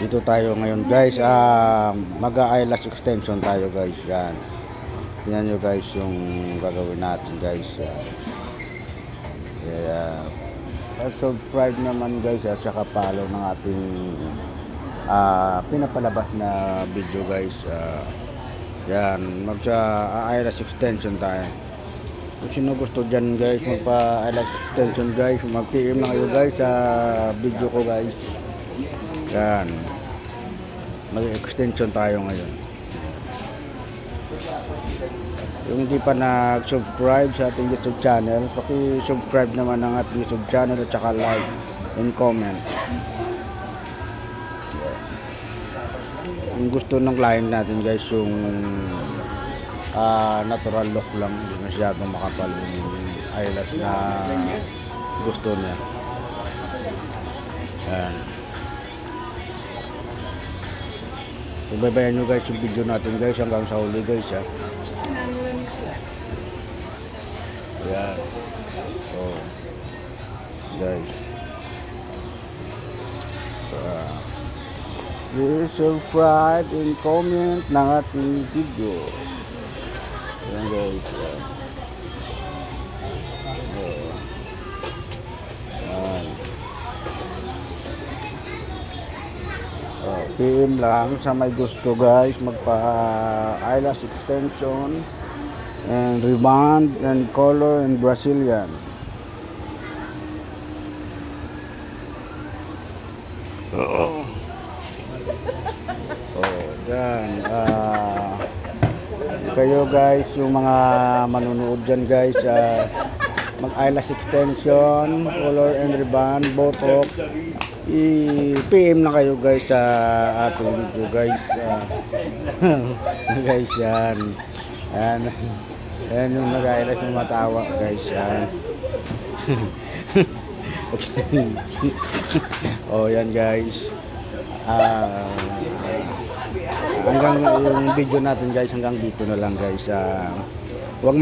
Dito tayo ngayon guys, mag-eyelash extension tayo guys. Yan. Tingnan nyo guys yung gagawin natin guys. Kaya subscribe naman guys at saka follow ng ating pinapalabas na video guys. Yan, eyelash extension tayo. Kung sino gusto dyan guys, magpa-eyelash extension guys, mag-PM na kayo guys sa video ko guys. Yan, mag-extension tayo ngayon. Yung hindi pa nag-subscribe sa ating YouTube channel, paki-subscribe naman ng ating YouTube channel at saka like and comment. Yung gusto ng client natin guys, yung natural look lang, hindi masyadong makapal yung eyelash na gusto niya. Yan. Subaybayan nyo guys yung video natin guys hanggang sa huli guys ha. Yan. So guys, please subscribe and comment ng ating video. Yan guys. PM lang sa may gusto guys, magpa eyelash extension and rebond and color and Brazilian. Yan. Kayo guys, yung mga manunood dyan guys, mag eyelash extension, color and rebond, botox, i-PM na kayo guys sa ating video guys. Guys yan. Yan yung nag-eyelash yung matawa guys yan. Oh yan guys. Hanggang yung video natin guys, hanggang dito na lang guys. Huwag